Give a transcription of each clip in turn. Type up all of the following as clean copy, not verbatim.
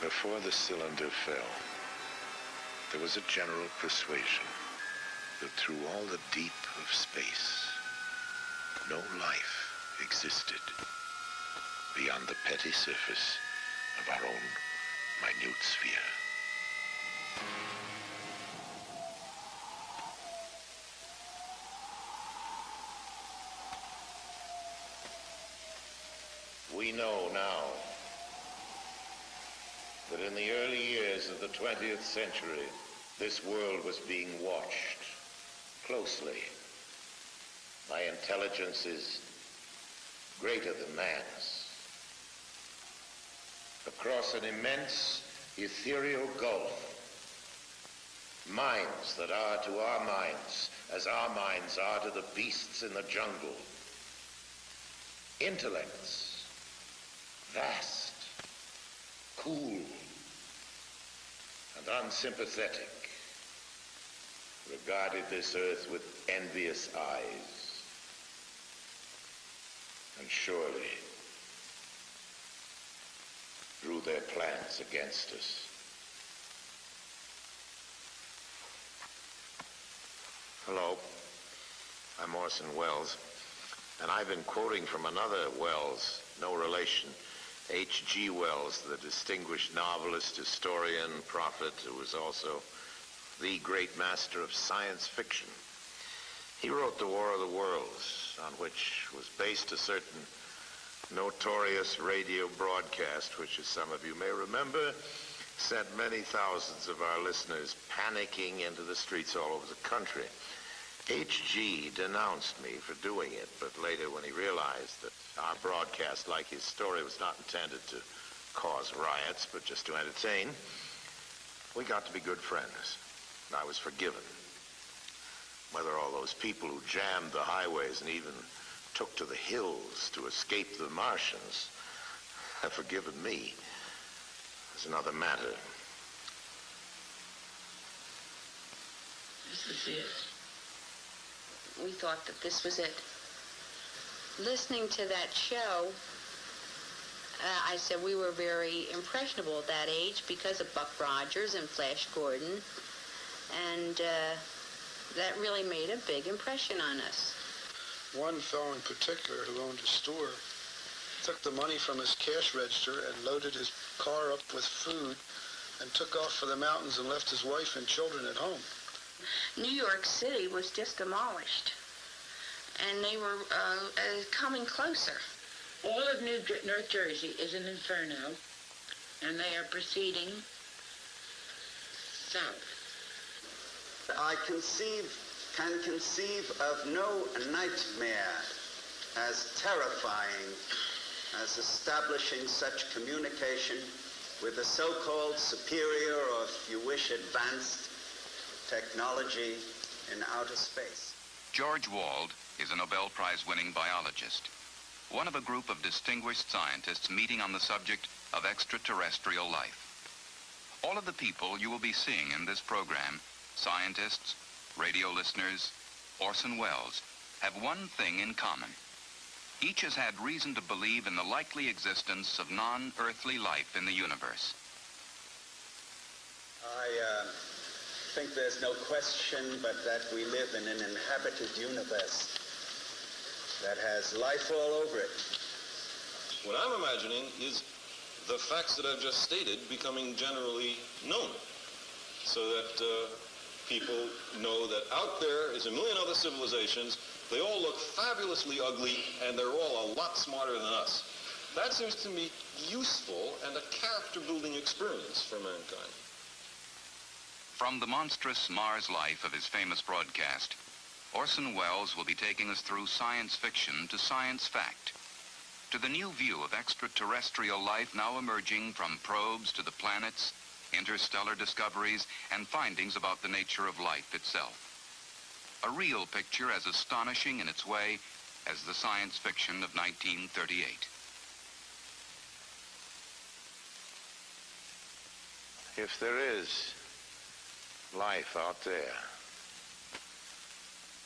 Before the cylinder fell, there was a general persuasion that through all the deep of space, no life existed beyond the petty surface of our own minute sphere. We know now that in the early years of the 20th century, this world was being watched closely by intelligences greater than man's. Across an immense ethereal gulf, minds that are to our minds as our minds are to the beasts in the jungle. Intellects, vast, cool, and unsympathetic, regarded this earth with envious eyes, and surely drew their plans against us. Hello, I'm Orson Welles, and I've been quoting from another Wells, no relation, H.G. Wells, the distinguished novelist, historian, prophet, who was also the great master of science fiction. He wrote The War of the Worlds, on which was based a certain notorious radio broadcast, which, as some of you may remember, sent many thousands of our listeners panicking into the streets all over the country. H.G. denounced me for doing it, but later when he realized that our broadcast, like his story, was not intended to cause riots, but just to entertain, we got to be good friends. I was forgiven. Whether all those people who jammed the highways and even took to the hills to escape the Martians have forgiven me is another matter. This is it. We thought that this was it. Listening to that show, I said we were very impressionable at that age because of Buck Rogers and Flash Gordon, and that really made a big impression on us. One fellow in particular who owned a store took the money from his cash register and loaded his car up with food and took off for the mountains and left his wife and children at home. New York City was just demolished, and they were coming closer. All of North Jersey is an inferno, and they are proceeding south. I can conceive of no nightmare as terrifying as establishing such communication with the so-called superior, or if you wish, advanced technology in outer space. George Wald is a Nobel Prize-winning biologist, one of a group of distinguished scientists meeting on the subject of extraterrestrial life. All of the people you will be seeing in this program, scientists, radio listeners, Orson Welles, have one thing in common. Each has had reason to believe in the likely existence of non-earthly life in the universe. I think there's no question but that we live in an inhabited universe that has life all over it. What I'm imagining is the facts that I've just stated becoming generally known, so that people know that out there is a million other civilizations. They all look fabulously ugly, and they're all a lot smarter than us. That seems to me useful and a character-building experience for mankind. From the monstrous Mars life of his famous broadcast, Orson Welles will be taking us through science fiction to science fact, to the new view of extraterrestrial life now emerging from probes to the planets, interstellar discoveries, and findings about the nature of life itself. A real picture as astonishing in its way as the science fiction of 1938. If there is life out there,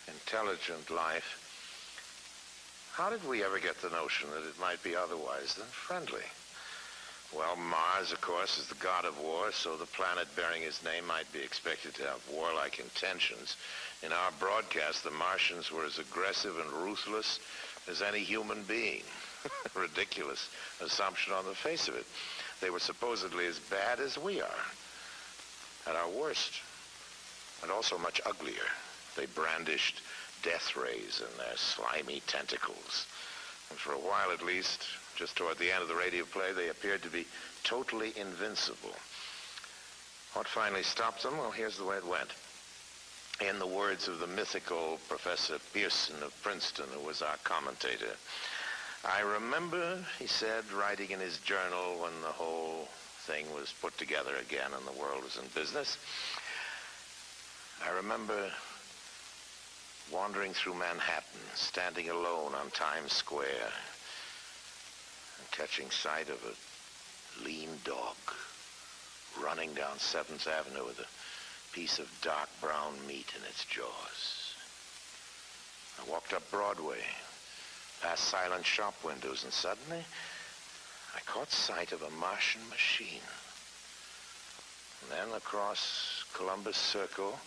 intelligent life, how did we ever get the notion that it might be otherwise than friendly? Well, Mars, of course, is the god of war, so the planet bearing his name might be expected to have warlike intentions. In our broadcast, the Martians were as aggressive and ruthless as any human being. Ridiculous assumption on the face of it. They were supposedly as bad as we are, at our worst, and also much uglier. They brandished death rays in their slimy tentacles. And for a while at least, just toward the end of the radio play, they appeared to be totally invincible. What finally stopped them? Well, here's the way it went. In the words of the mythical Professor Pearson of Princeton, who was our commentator, I remember, he said, writing in his journal when the whole thing was put together again and the world was in business, I remember wandering through Manhattan, standing alone on Times Square, and catching sight of a lean dog running down 7th Avenue with a piece of dark brown meat in its jaws. I walked up Broadway, past silent shop windows, and suddenly I caught sight of a Martian machine. And then across Columbus Circle,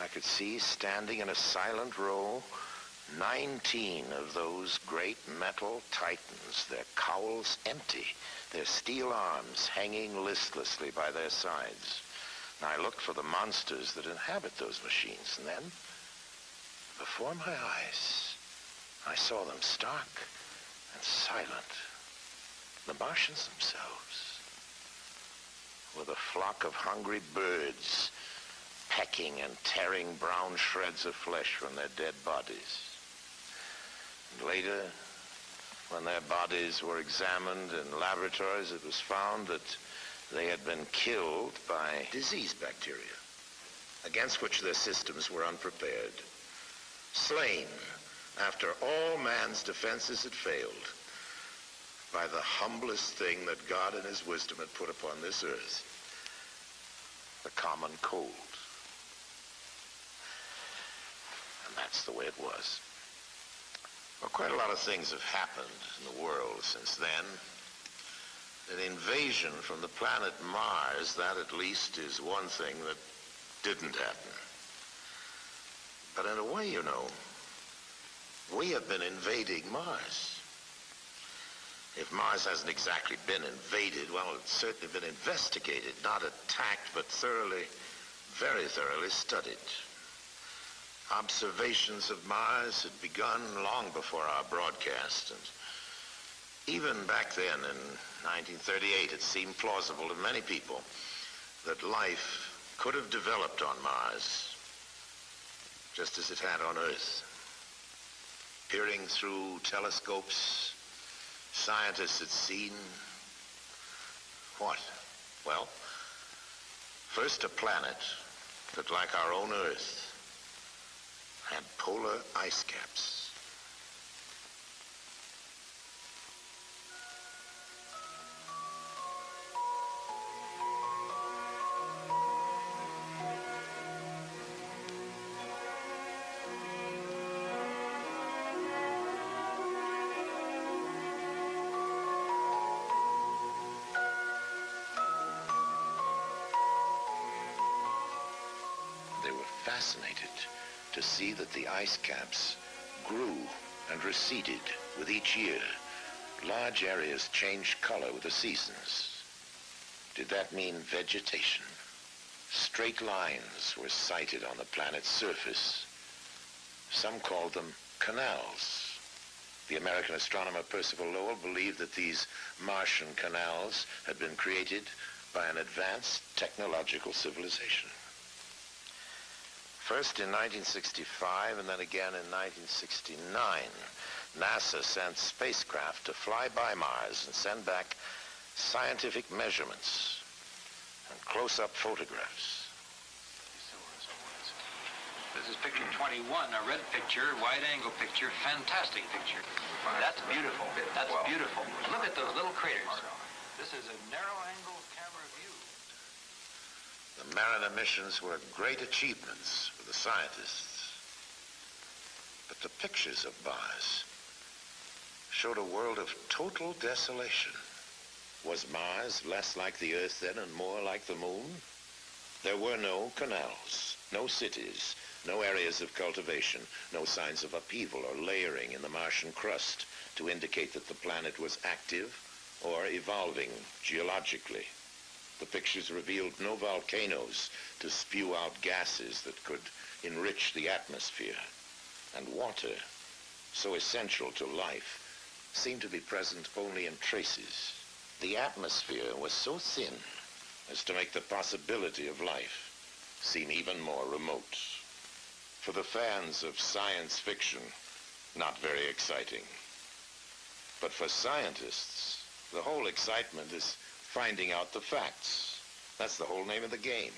I could see, standing in a silent row, 19 of those great metal titans, their cowls empty, their steel arms hanging listlessly by their sides. And I looked for the monsters that inhabit those machines, and then, before my eyes, I saw them stark and silent, the Martians themselves, with a flock of hungry birds pecking and tearing brown shreds of flesh from their dead bodies. And later, when their bodies were examined in laboratories, it was found that they had been killed by disease bacteria, against which their systems were unprepared. Slain after all man's defenses had failed by the humblest thing that God in his wisdom had put upon this earth, the common cold. And that's the way it was. Well, quite a lot of things have happened in the world since then. An invasion from the planet Mars, that at least is one thing that didn't happen. But in a way, you know, we have been invading Mars. If Mars hasn't exactly been invaded, well, it's certainly been investigated, not attacked, but thoroughly, very thoroughly studied. Observations of Mars had begun long before our broadcast, and even back then in 1938, it seemed plausible to many people that life could have developed on Mars just as it had on Earth. Peering through telescopes, scientists had seen what? Well, first a planet that, like our own Earth, had polar ice caps. They were fascinated to see that the ice caps grew and receded with each year. Large areas changed color with the seasons. Did that mean vegetation? Straight lines were sighted on the planet's surface. Some called them canals. The American astronomer Percival Lowell believed that these Martian canals had been created by an advanced technological civilization. First in 1965 and then again in 1969, NASA sent spacecraft to fly by Mars and send back scientific measurements and close-up photographs. This is picture 21, a red picture, wide-angle picture, fantastic picture. That's beautiful. That's beautiful. Look at those little craters. This is a narrow-angle camera view. The Mariner missions were great achievements for the scientists. But the pictures of Mars showed a world of total desolation. Was Mars less like the Earth then and more like the Moon? There were no canals, no cities, no areas of cultivation, no signs of upheaval or layering in the Martian crust to indicate that the planet was active or evolving geologically. The pictures revealed no volcanoes to spew out gases that could enrich the atmosphere. And water, so essential to life, seemed to be present only in traces. The atmosphere was so thin as to make the possibility of life seem even more remote. For the fans of science fiction, not very exciting. But for scientists, the whole excitement is finding out the facts. That's the whole name of the game.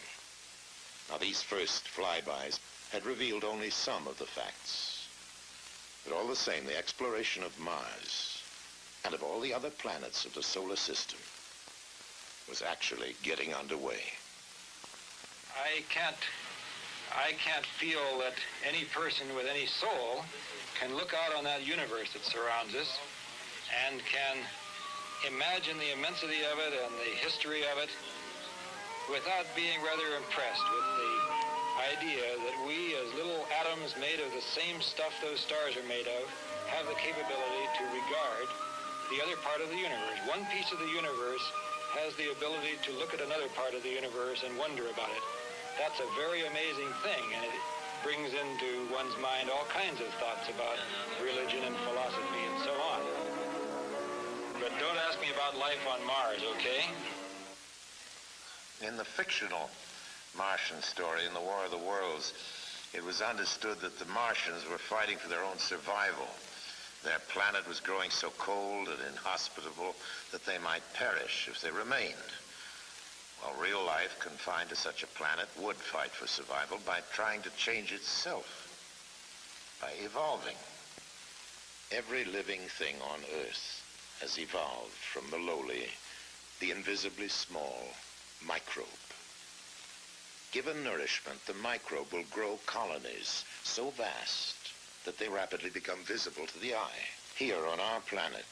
Now, these first flybys had revealed only some of the facts. But all the same, the exploration of Mars and of all the other planets of the solar system was actually getting underway. I can't feel that any person with any soul can look out on that universe that surrounds us and can imagine the immensity of it and the history of it without being rather impressed with the idea that we, as little atoms made of the same stuff those stars are made of, have the capability to regard the other part of the universe. One piece of the universe has the ability to look at another part of the universe and wonder about it. That's a very amazing thing, and it brings into one's mind all kinds of thoughts about religion and philosophy and so on. But don't ask me about life on Mars, okay? In the fictional Martian story, in the War of the Worlds, it was understood that the Martians were fighting for their own survival. Their planet was growing so cold and inhospitable that they might perish if they remained. Well, real life confined to such a planet would fight for survival by trying to change itself, by evolving. Every living thing on Earth has evolved from the lowly, the invisibly small microbe. Given nourishment, the microbe will grow colonies so vast that they rapidly become visible to the eye. Here on our planet,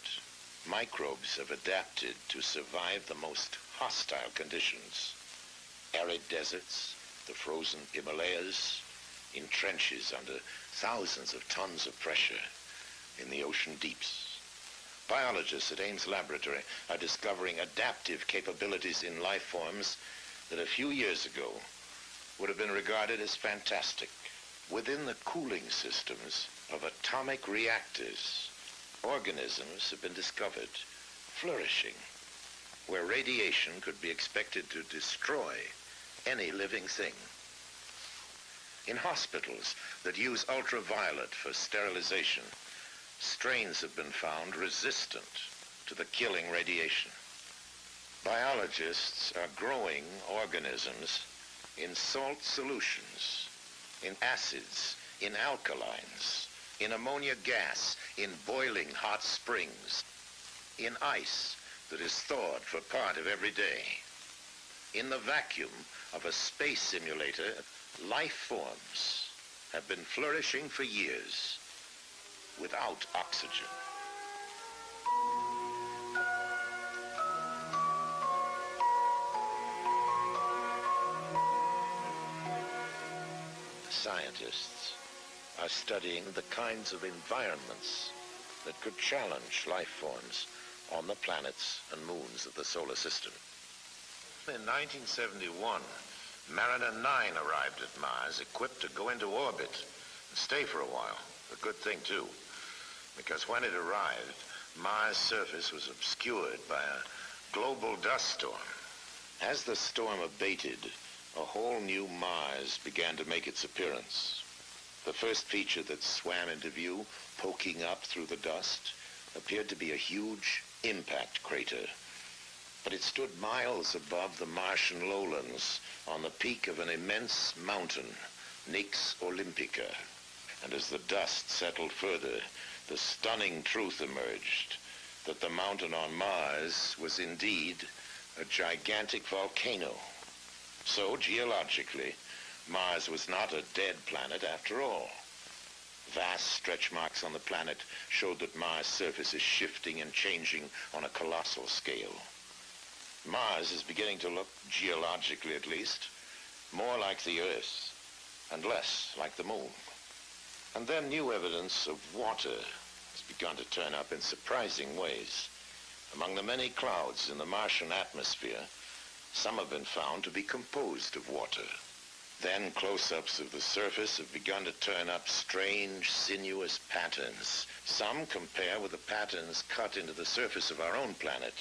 microbes have adapted to survive the most hostile conditions. Arid deserts, the frozen Himalayas, in trenches under thousands of tons of pressure in the ocean deeps. Biologists at Ames Laboratory are discovering adaptive capabilities in life forms that a few years ago would have been regarded as fantastic. Within the cooling systems of atomic reactors, organisms have been discovered flourishing, where radiation could be expected to destroy any living thing. In hospitals that use ultraviolet for sterilization, strains have been found resistant to the killing radiation. Biologists are growing organisms in salt solutions, in acids, in alkalines, in ammonia gas, in boiling hot springs, in ice that is thawed for part of every day. In the vacuum of a space simulator, life forms have been flourishing for years without oxygen. Scientists are studying the kinds of environments that could challenge life forms on the planets and moons of the solar system. In 1971, Mariner 9 arrived at Mars, equipped to go into orbit and stay for a while. A good thing, too, because when it arrived, Mars' surface was obscured by a global dust storm. As the storm abated, a whole new Mars began to make its appearance. The first feature that swam into view, poking up through the dust, appeared to be a huge impact crater. But it stood miles above the Martian lowlands on the peak of an immense mountain, Nix Olympica. And as the dust settled further, the stunning truth emerged that the mountain on Mars was indeed a gigantic volcano. So, geologically, Mars was not a dead planet after all. Vast stretch marks on the planet showed that Mars' surface is shifting and changing on a colossal scale. Mars is beginning to look, geologically at least, more like the Earth and less like the Moon. And then new evidence of water has begun to turn up in surprising ways. Among the many clouds in the Martian atmosphere, some have been found to be composed of water. Then close-ups of the surface have begun to turn up strange, sinuous patterns. Some compare with the patterns cut into the surface of our own planet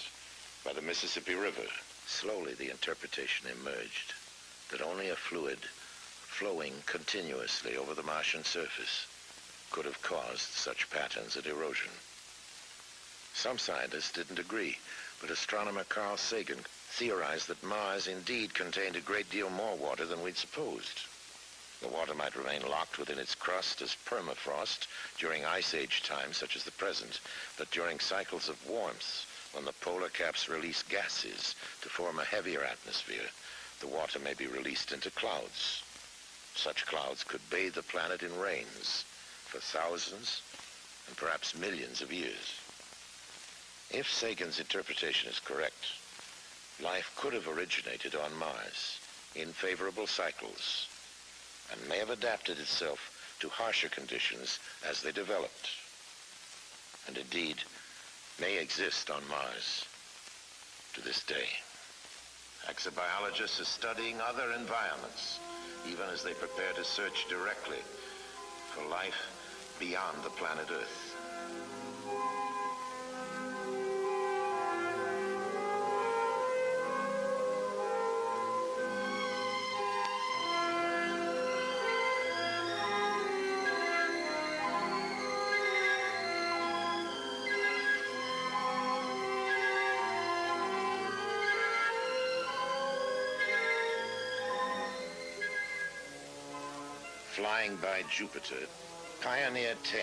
by the Mississippi River. Slowly the interpretation emerged that only a fluid flowing continuously over the Martian surface could have caused such patterns of erosion. Some scientists didn't agree, but astronomer Carl Sagan theorized that Mars indeed contained a great deal more water than we'd supposed. The water might remain locked within its crust as permafrost during ice age times such as the present, but during cycles of warmth, when the polar caps release gases to form a heavier atmosphere, the water may be released into clouds. Such clouds could bathe the planet in rains for thousands and perhaps millions of years. If Sagan's interpretation is correct, life could have originated on Mars in favorable cycles and may have adapted itself to harsher conditions as they developed, and indeed may exist on Mars to this day. Exobiologists are studying other environments, even as they prepare to search directly for life beyond the planet Earth. Flying by Jupiter, Pioneer 10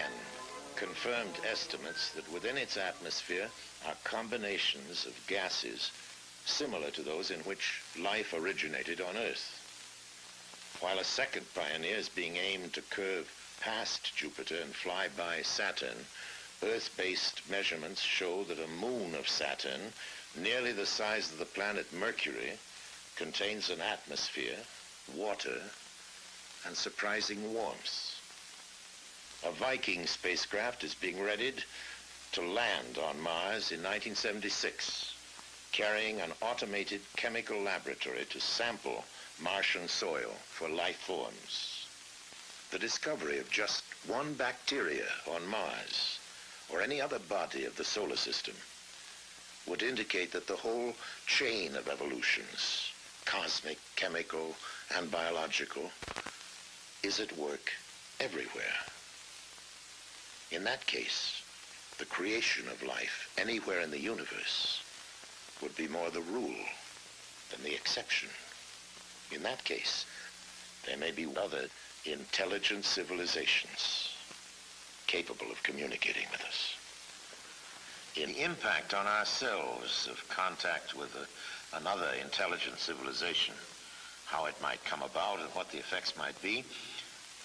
confirmed estimates that within its atmosphere are combinations of gases similar to those in which life originated on Earth. While a second Pioneer is being aimed to curve past Jupiter and fly by Saturn, Earth-based measurements show that a moon of Saturn, nearly the size of the planet Mercury, contains an atmosphere, water, and surprising warmth. A Viking spacecraft is being readied to land on Mars in 1976, carrying an automated chemical laboratory to sample Martian soil for life forms. The discovery of just one bacteria on Mars, or any other body of the solar system, would indicate that the whole chain of evolutions, cosmic, chemical, and biological, is at work everywhere. In that case, the creation of life anywhere in the universe would be more the rule than the exception. In that case, there may be other intelligent civilizations capable of communicating with us. In the impact on ourselves of contact with another intelligent civilization, how it might come about and what the effects might be,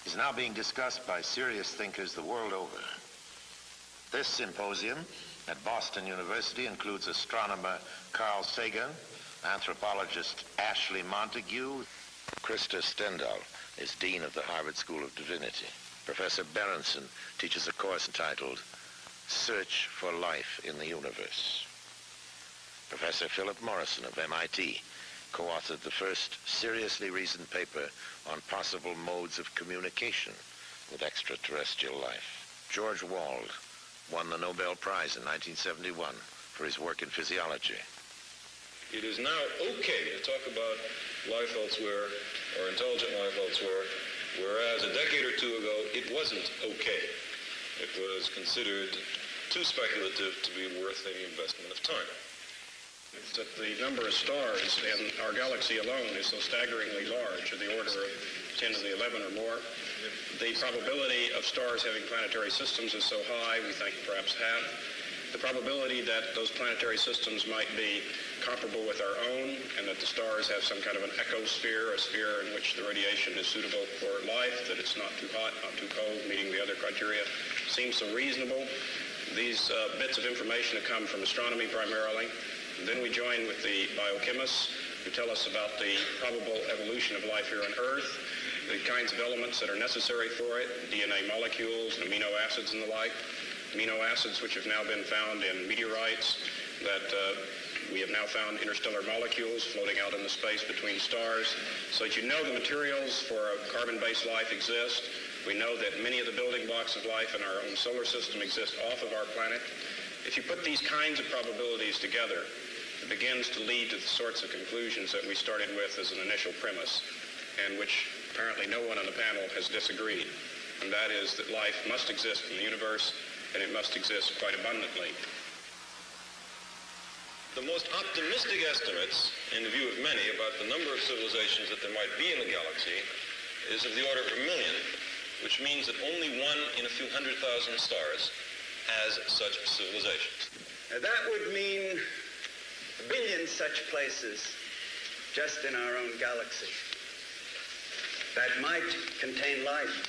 is now being discussed by serious thinkers the world over. This symposium at Boston University includes astronomer Carl Sagan, anthropologist Ashley Montague. Krista Stendhal is Dean of the Harvard School of Divinity. Professor Berenson teaches a course entitled Search for Life in the Universe. Professor Philip Morrison of MIT co-authored the first seriously reasoned paper on possible modes of communication with extraterrestrial life. George Wald won the Nobel Prize in 1971 for his work in physiology. It is now okay to talk about life elsewhere or intelligent life elsewhere, whereas a decade or two ago it wasn't okay. It was considered too speculative to be worth any investment of time. It's that the number of stars in our galaxy alone is so staggeringly large, of the order of 10 to the 11 or more. The probability of stars having planetary systems is so high, we think perhaps half. The probability that those planetary systems might be comparable with our own, and that the stars have some kind of an ecosphere, a sphere in which the radiation is suitable for life, that it's not too hot, not too cold, meeting the other criteria, seems so reasonable. These bits of information have come from astronomy primarily. Then we join with the biochemists who tell us about the probable evolution of life here on Earth, the kinds of elements that are necessary for it, DNA molecules, amino acids and the like, amino acids which have now been found in meteorites, that we have now found interstellar molecules floating out in the space between stars, so that you know the materials for a carbon-based life exist. We know that many of the building blocks of life in our own solar system exist off of our planet. If you put these kinds of probabilities together, it begins to lead to the sorts of conclusions that we started with as an initial premise, and which apparently no one on the panel has disagreed. And that is that life must exist in the universe, and it must exist quite abundantly. The most optimistic estimates, in the view of many, about the number of civilizations that there might be in the galaxy is of the order of 1 million, which means that only one in a few 100,000 stars has such civilizations. Now that would mean a billion such places just in our own galaxy that might contain life.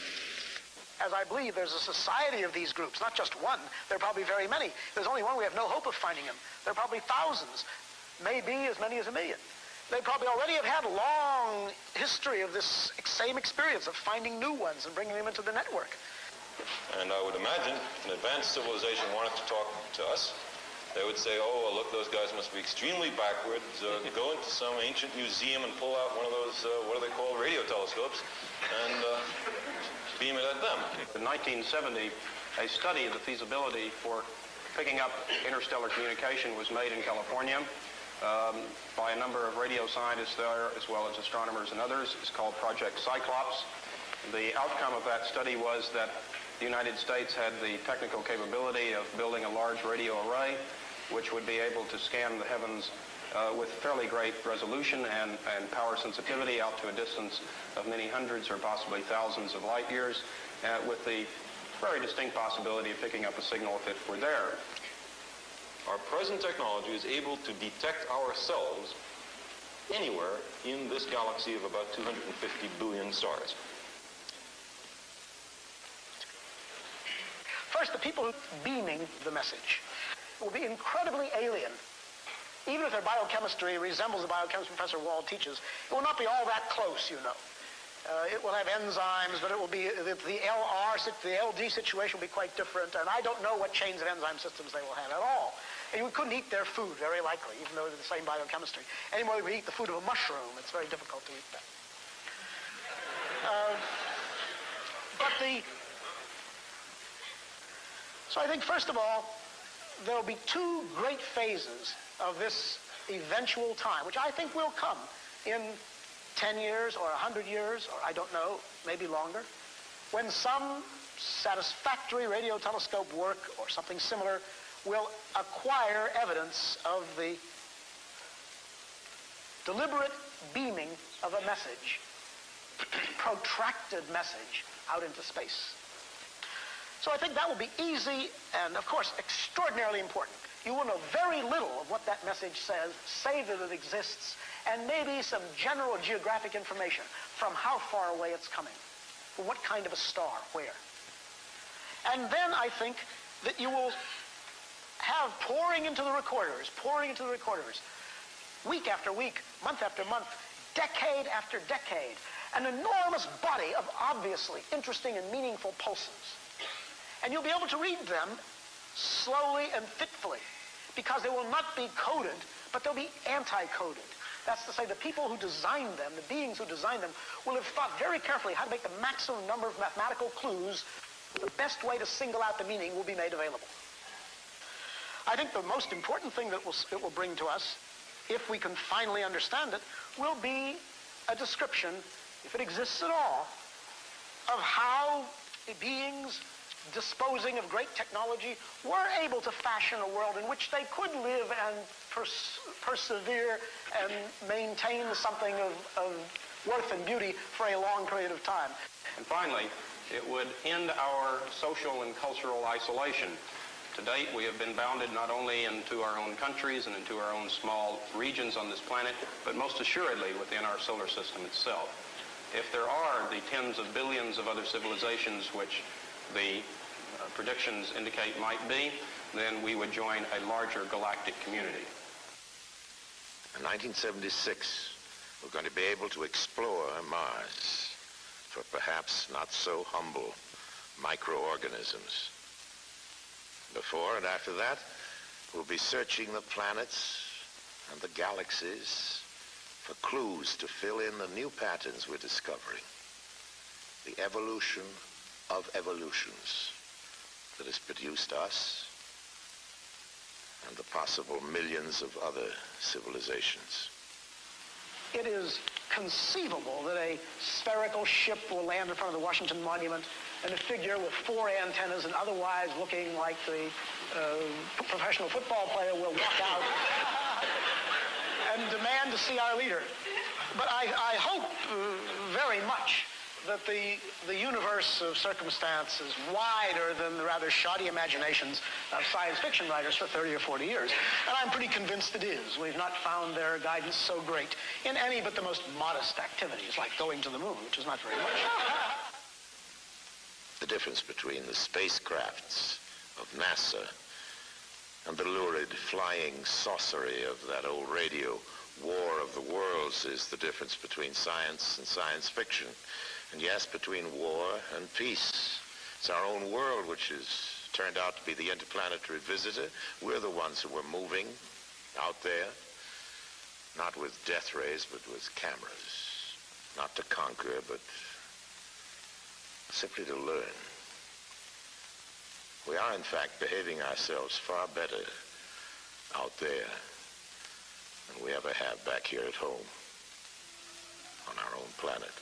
As I believe there's a society of these groups, not just one. There are probably very many. There's only one. We have no hope of finding them. There are probably thousands, maybe as many as 1 million. They probably already have had a long history of this same experience of finding new ones and bringing them into the network. And I would imagine if an advanced civilization wanted to talk to us, they would say, oh, well, look, those guys must be extremely backwards. Go into some ancient museum and pull out one of those, what are they called, radio telescopes, and beam it at them. In 1970, a study of the feasibility for picking up interstellar communication was made in California by a number of radio scientists there, as well as astronomers and others. It's called Project Cyclops. The outcome of that study was that the United States had the technical capability of building a large radio array, which would be able to scan the heavens with fairly great resolution and power sensitivity out to a distance of many hundreds or possibly thousands of light years, with the very distinct possibility of picking up a signal if it were there. Our present technology is able to detect ourselves anywhere in this galaxy of about 250 billion stars. First, the people beaming the message will be incredibly alien. Even if their biochemistry resembles the biochemistry Professor Wald teaches, it will not be all that close, you know. It will have enzymes, but it will be, the LD situation will be quite different, and I don't know what chains of enzyme systems they will have at all. And we couldn't eat their food, very likely, even though they're the same biochemistry. Any more than we eat the food of a mushroom. It's very difficult to eat that. So I think, first of all, there will be two great phases of this eventual time, which I think will come in 10 years or 100 years, or I don't know, maybe longer, when some satisfactory radio telescope work or something similar will acquire evidence of the deliberate beaming of a message, protracted message out into space. So I think that will be easy and, of course, extraordinarily important. You will know very little of what that message says, say that it exists, and maybe some general geographic information from how far away it's coming, from what kind of a star, where. And then I think that you will have pouring into the recorders, week after week, month after month, decade after decade, an enormous body of obviously interesting and meaningful pulses. And you'll be able to read them slowly and fitfully, because they will not be coded, but they'll be anti-coded. That's to say, the people who designed them, the beings who designed them, will have thought very carefully how to make the maximum number of mathematical clues. The best way to single out the meaning will be made available. I think the most important thing that it will bring to us, if we can finally understand it, will be a description, if it exists at all, of how beings disposing of great technology were able to fashion a world in which they could live and persevere and maintain something of worth and beauty for a long period of time. And finally, it would end our social and cultural isolation. To date, we have been bounded not only into our own countries and into our own small regions on this planet, but most assuredly within our solar system itself. If there are the tens of billions of other civilizations which the predictions indicate might be, then we would join a larger galactic community. In 1976, we're going to be able to explore Mars for perhaps not so humble microorganisms. Before and after that, we'll be searching the planets and the galaxies for clues to fill in the new patterns we're discovering. The evolution of evolutions that has produced us and the possible millions of other civilizations. It is conceivable that a spherical ship will land in front of the Washington Monument and a figure with 4 antennas and otherwise looking like the professional football player will walk out and demand to see our leader. But I hope very much that the universe of circumstance is wider than the rather shoddy imaginations of science fiction writers for 30 or 40 years. And I'm pretty convinced it is. We've not found their guidance so great in any but the most modest activities, like going to the moon, which is not very much. The difference between the spacecrafts of NASA and the lurid flying saucery of that old radio War of the Worlds is the difference between science and science fiction. And yes, between war and peace. It's our own world which has turned out to be the interplanetary visitor. We're the ones who are moving out there, not with death rays, but with cameras. Not to conquer, but simply to learn. We are, in fact, behaving ourselves far better out there than we ever have back here at home on our own planet.